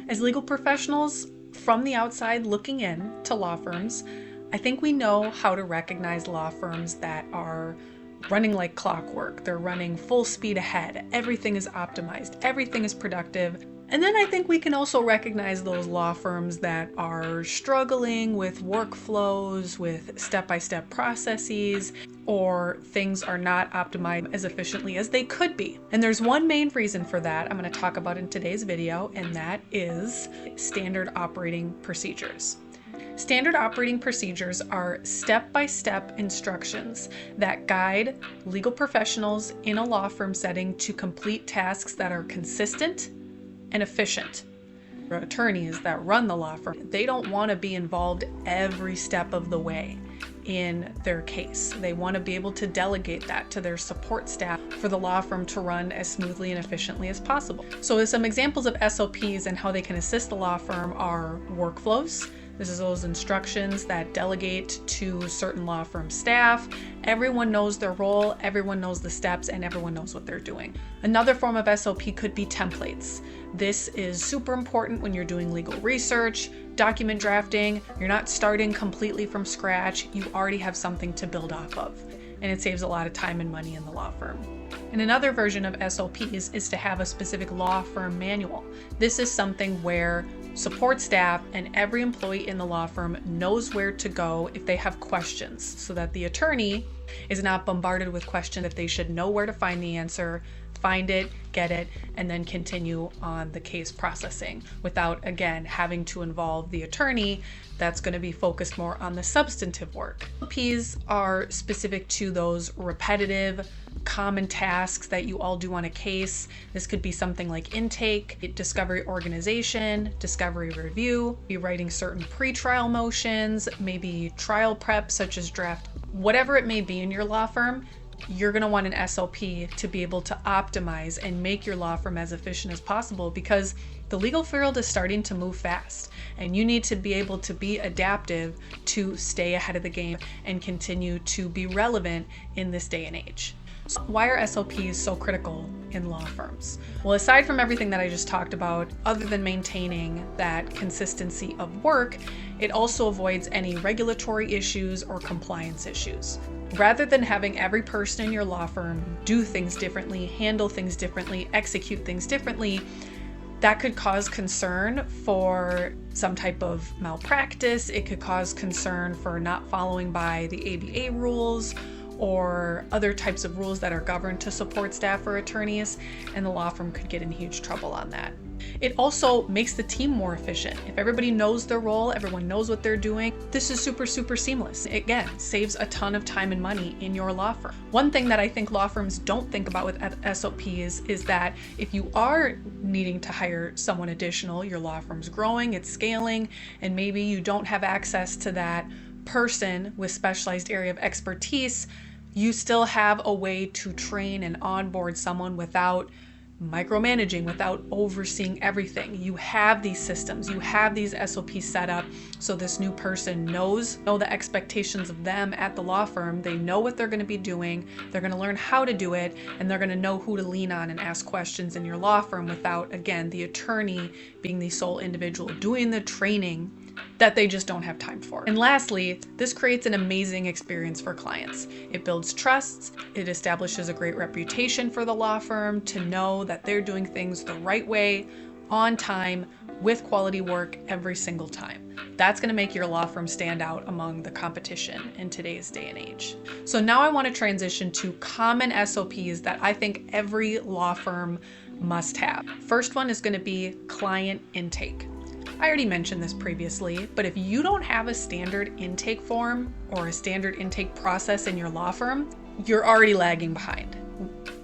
As legal professionals from the outside looking in to law firms, I think we know how to recognize law firms that are running like clockwork. They're running full speed ahead. Everything is optimized. Everything is productive. And then I think we can also recognize those law firms that are struggling with workflows, with step-by-step processes, or things are not optimized as efficiently as they could be. And there's one main reason for that I'm going to talk about in today's video, and that is standard operating procedures. Standard operating procedures are step-by-step instructions that guide legal professionals in a law firm setting to complete tasks that are consistent and efficient. Attorneys that run the law firm, they don't want to be involved every step of the way in their case. They want to be able to delegate that to their support staff for the law firm to run as smoothly and efficiently as possible. So some examples of SOPs and how they can assist the law firm are workflows. This is those instructions that delegate to certain law firm staff. Everyone knows their role, everyone knows the steps, and everyone knows what they're doing. Another form of SOP could be templates. This is super important when you're doing legal research, document drafting. You're not starting completely from scratch. You already have something to build off of, and it saves a lot of time and money in the law firm. And another version of SOPs is to have a specific law firm manual. This is something where support staff and every employee in the law firm knows where to go if they have questions, so that the attorney is not bombarded with questions, that they should know where to find the answer, find it, get it, and then continue on the case processing without, again, having to involve the attorney that's going to be focused more on the substantive work. SOPs are specific to those repetitive, common tasks that you all do on a case. This could be something like intake, discovery organization, discovery review, be writing certain pretrial motions, maybe trial prep such as draft. Whatever it may be in your law firm, you're going to want an SOP to be able to optimize and make your law firm as efficient as possible, because the legal field is starting to move fast and you need to be able to be adaptive to stay ahead of the game and continue to be relevant in this day and age. So why are SOPs so critical in law firms? Well, aside from everything that I just talked about, other than maintaining that consistency of work, it also avoids any regulatory issues or compliance issues. Rather than having every person in your law firm do things differently, handle things differently, execute things differently, that could cause concern for some type of malpractice. It could cause concern for not following by the ABA rules or other types of rules that are governed to support staff or attorneys, and the law firm could get in huge trouble on that. It also makes the team more efficient. If everybody knows their role, everyone knows what they're doing, this is super seamless. Again, saves a ton of time and money in your law firm. One thing that I think law firms don't think about with SOPs is that if you are needing to hire someone additional, your law firm's growing, it's scaling, and maybe you don't have access to that person with specialized area of expertise, you still have a way to train and onboard someone without micromanaging, without overseeing everything. You have these systems, you have these SOPs set up so this new person know the expectations of them at the law firm. They know what they're going to be doing, they're going to learn how to do it, and they're going to know who to lean on and ask questions in your law firm without, again, the attorney being the sole individual doing the training that they just don't have time for. And lastly, this creates an amazing experience for clients. It builds trust, it establishes a great reputation for the law firm to know that they're doing things the right way, on time, with quality work every single time. That's going to make your law firm stand out among the competition in today's day and age. So now I want to transition to common SOPs that I think every law firm must have. First one is going to be client intake. I already mentioned this previously, but if you don't have a standard intake form or a standard intake process in your law firm, you're already lagging behind.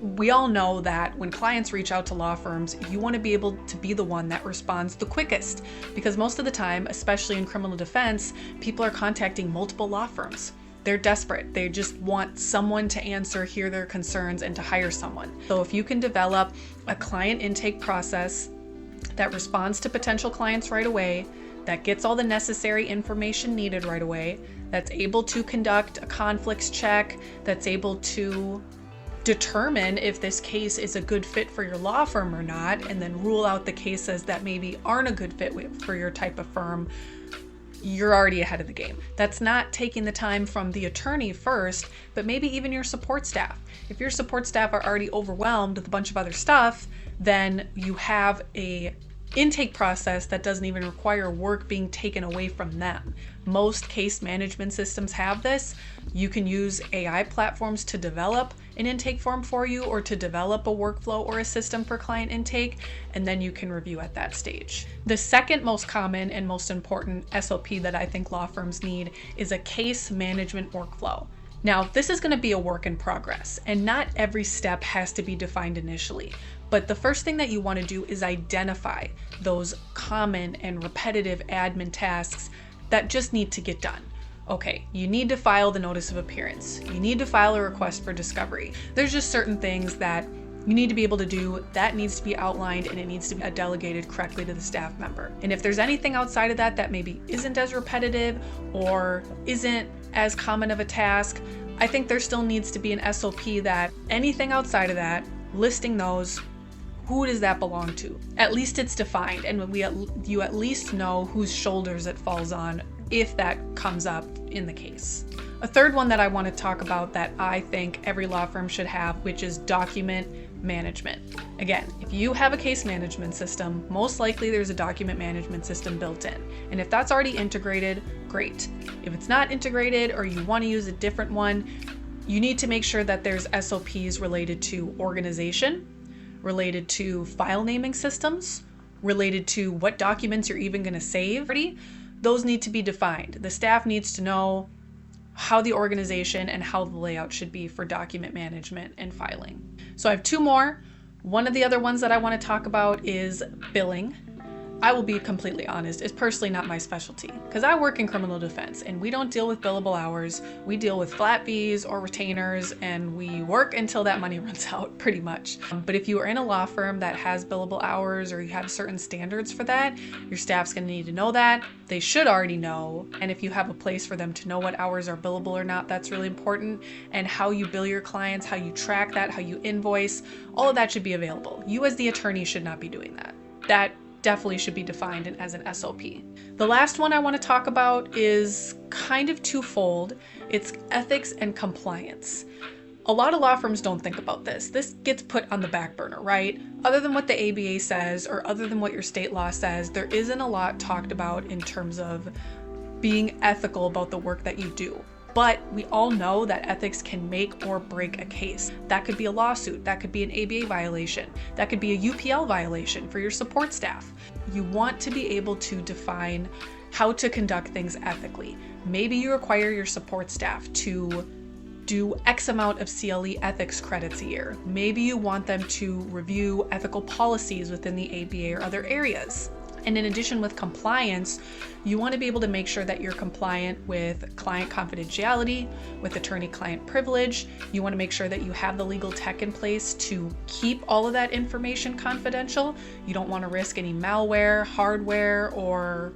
We all know that when clients reach out to law firms, you want to be able to be the one that responds the quickest, because most of the time, especially in criminal defense, people are contacting multiple law firms. They're desperate. They just want someone to answer, hear their concerns, and to hire someone. So if you can develop a client intake process that responds to potential clients right away, that gets all the necessary information needed right away, that's able to conduct a conflicts check, that's able to determine if this case is a good fit for your law firm or not, and then rule out the cases that maybe aren't a good fit for your type of firm, you're already ahead of the game. That's not taking the time from the attorney first, but maybe even your support staff. If your support staff are already overwhelmed with a bunch of other stuff, then you have a intake process that doesn't even require work being taken away from them. Most case management systems have this. You can use AI platforms to develop an intake form for you, or to develop a workflow or a system for client intake, and then you can review at that stage. The second most common and most important SOP that I think law firms need is a case management workflow. Now, this is going to be a work in progress, and not every step has to be defined initially. But the first thing that you want to do is identify those common and repetitive admin tasks that just need to get done. Okay, you need to file the notice of appearance. You need to file a request for discovery. There's just certain things that you need to be able to do that needs to be outlined, and it needs to be delegated correctly to the staff member. And if there's anything outside of that that maybe isn't as repetitive or isn't as common of a task, I think there still needs to be an SOP that anything outside of that, listing those, who does that belong to? At least it's defined, and you at least know whose shoulders it falls on if that comes up in the case. A third one that I want to talk about that I think every law firm should have, which is document management. Again, if you have a case management system, most likely there's a document management system built in. And if that's already integrated, great. If it's not integrated, or you want to use a different one, you need to make sure that there's SOPs related to organization, related to file naming systems, related to what documents you're even going to save. Those need to be defined. The staff needs to know how the organization and how the layout should be for document management and filing. So I have two more. One of the other ones that I want to talk about is billing. I will be completely honest, it's personally not my specialty, because I work in criminal defense and we don't deal with billable hours. We deal with flat fees or retainers, and we work until that money runs out, pretty much. But if you are in a law firm that has billable hours, or you have certain standards for that, your staff's going to need to know that. They should already know. And if you have a place for them to know what hours are billable or not, that's really important. And how you bill your clients, how you track that, how you invoice, all of that should be available. You as the attorney should not be doing that. That definitely should be defined as an SOP. The last one I want to talk about is kind of twofold. It's ethics and compliance. A lot of law firms don't think about this. This gets put on the back burner, right? Other than what the ABA says, or other than what your state law says, there isn't a lot talked about in terms of being ethical about the work that you do. But we all know that ethics can make or break a case. That could be a lawsuit, that could be an ABA violation, that could be a UPL violation for your support staff. You want to be able to define how to conduct things ethically. Maybe you require your support staff to do X amount of CLE ethics credits a year. Maybe you want them to review ethical policies within the ABA or other areas. And in addition, with compliance, you want to be able to make sure that you're compliant with client confidentiality, with attorney-client privilege. You want to make sure that you have the legal tech in place to keep all of that information confidential. You don't want to risk any malware, hardware, or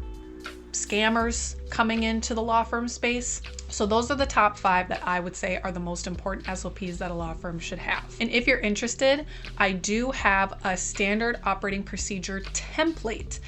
scammers coming into the law firm space. So those are the top 5 that I would say are the most important SOPs that a law firm should have. And if you're interested, I do have a standard operating procedure template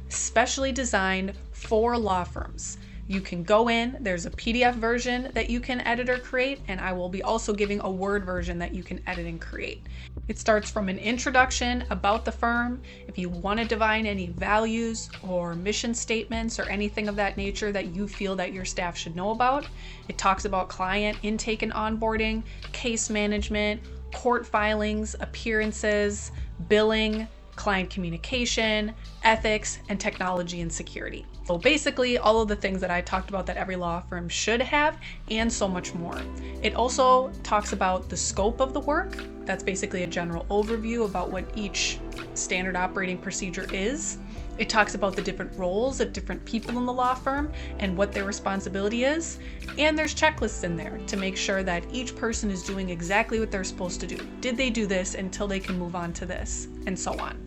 specially designed for law firms. You can go in, there's a PDF version that you can edit or create, and I will be also giving a Word version that you can edit and create. It starts from an introduction about the firm. If you want to define any values or mission statements or anything of that nature that you feel that your staff should know about. It talks about client intake and onboarding, case management, court filings, appearances, billing, client communication, ethics, and technology and security. So basically all of the things that I talked about that every law firm should have, and so much more. It also talks about the scope of the work. That's basically a general overview about what each standard operating procedure is. It talks about the different roles of different people in the law firm and what their responsibility is. And there's checklists in there to make sure that each person is doing exactly what they're supposed to do. Did they do this until they can move on to this? And so on.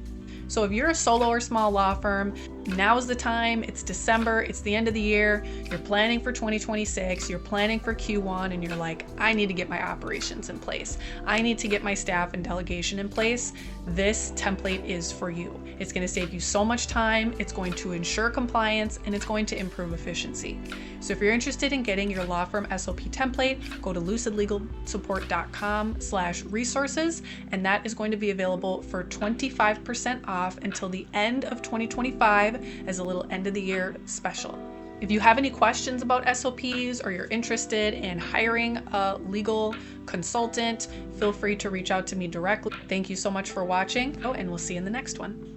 So if you're a solo or small law firm, now is the time. It's December, it's the end of the year, you're planning for 2026, you're planning for Q1, and you're like, I need to get my operations in place. I need to get my staff and delegation in place. This template is for you. It's going to save you so much time, it's going to ensure compliance, and it's going to improve efficiency. So if you're interested in getting your law firm SOP template, go to lucidlegalsupport.com/resources, and that is going to be available for 25% off until the end of 2025 as a little end of the year special. If you have any questions about SOPs or you're interested in hiring a legal consultant, feel free to reach out to me directly. Thank you so much for watching, and we'll see you in the next one.